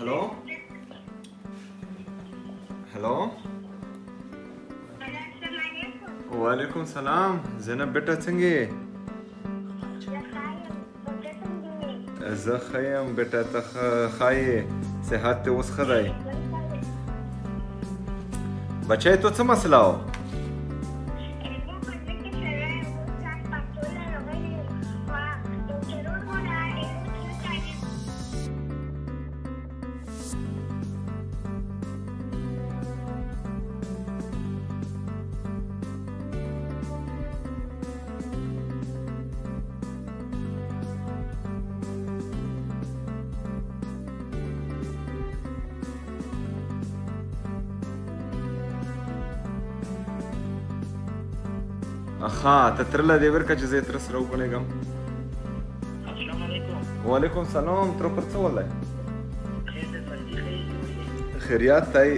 هلو هلو وعلیکم السلام زینب بیٹا څنګه یې؟ زه ښه یم بیټا ته ښه یې صحت دې اوس ښه دی بچی تو څه مسله و؟ ها ته تر له دې ورکه چې زه یې تر سره وګڼېږم السلام علیکم وعلیکم سلام تر پر څه ولی خیریات دی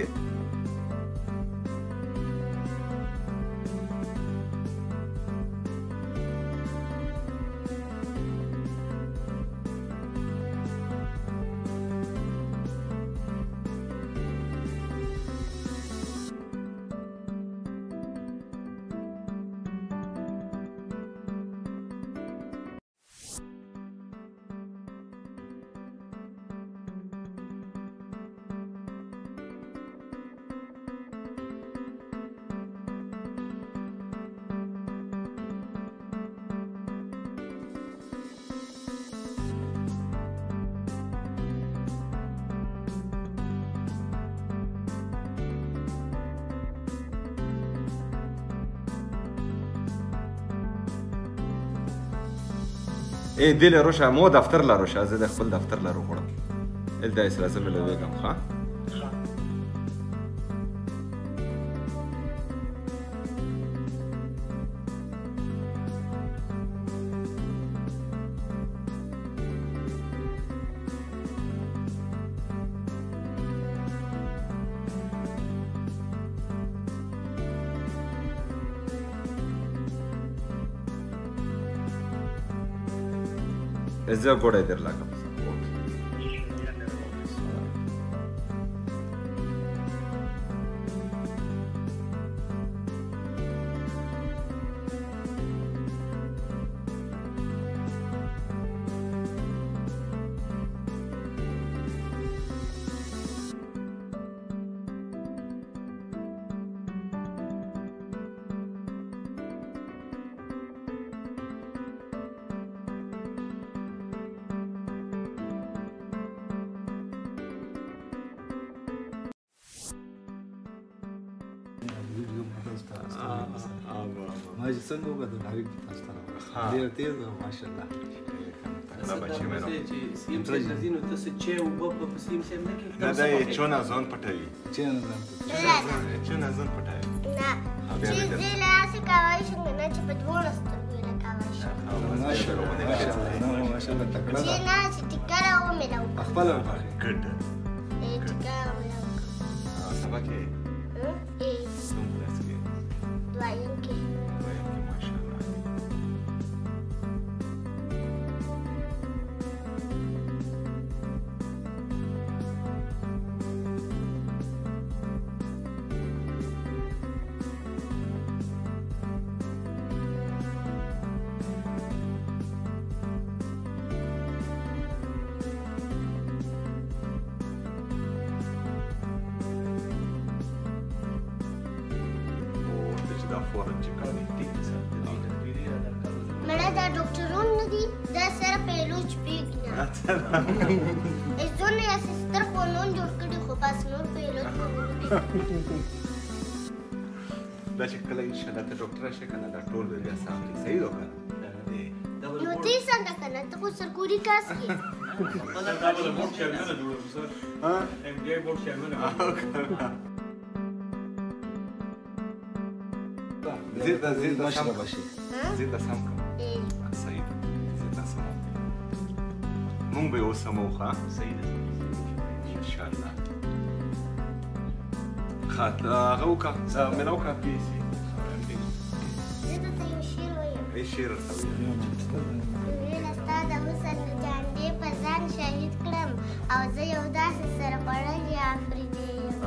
ای دل روشه مو دفتر لا روشه زه د خپل دفتر لا وګورم دلته سره زه مې لويږم ښه زه ګوډه در لګم ماجي څنګه وګورم حبيب تاسو ته ډیر تیز او ماشاءالله دا بچی مې راو چې سیم سم نزینو تاسو چې او په سیم سم نه کې دا دا چونه ځان پټوي چونه ځان پټوي نه چې دې لاسه کاوي څنګه نه چې په دوه سترګو نه کاوي ماشاءالله تکړه چې نه چې ټکر او مې راو خپل ګډ ټکر او مې راو سبا کې څوم کلاس کې دویم کې ماشاءالله فورن چې کار دي مړه دا ډاکټرون نه دي دا سره پیلوچ پیګنه ایزونه یا سستر خو نون جوړ کړي خو پاس نور پیلوچ دا چې کله ان شاء الله ته ډاکټر شې کنه دا ټول به بیا سم دي صحیح وکړه نو دې څنګه کنه ته خو سرکوري کاس کې دا به مور چیرمن جوړو سر ها ایم ډي بورډ چیرمن زيد ماشاءالله باشي زيد سامكم سعيد زيد سامكم مون به وسموخه سعيد ان شاء الله خاط غوكا منوكا بيسي زه ته یو شعر وایم اي شعر ویل استاد حسن جان دې په ځان شهید کړم او زه یو داسې سره خوړلی افریدی یم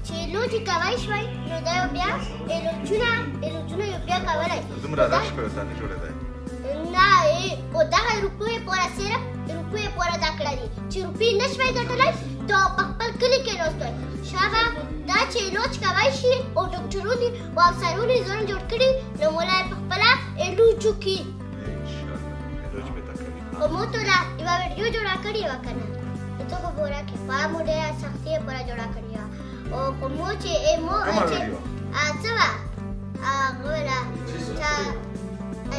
چې لوټې کوی شوی نو دا یو بیا الوچونه یو بیا کولی دومره رش کړو تا نه جوړېدی نه خو دغه روپیو پوره صرف روپیو پوره دا کړه دي چې روپۍ نه شوی ګټلی دا په خپل کلي کې ناست وی شابه دا چې علاج کوی شي او ډاکټرونو او افسرونو یې ځان جوړ کړي نو مولا یې پخپله علاج وکړي خو مو ټوله یوه ویډیو جوړه کړې وه که نه د ته په ګوره کې خوا مو ډېره سختي یې پوره جوړه کړې وه او خو مو چې څه وه هغه ویله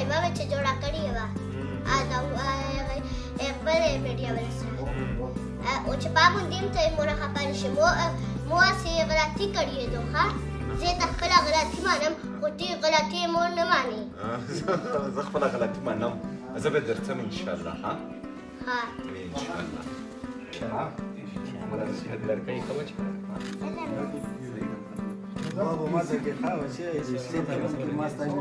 یوه مې چې جوړه کړې وه خپل ویډیو ورسره او چې پا موندیم ته یې مو نه خفه نه شي مو هسې غلطي کړې ده ښه زه یې ته خپله غلطي منم خو ته غلطي مو نه منې زه خپله غلطي منم زه به درځم انشاءالله ها ها انشاءالله بابا ما ته کې خاوه چې ما ستاسو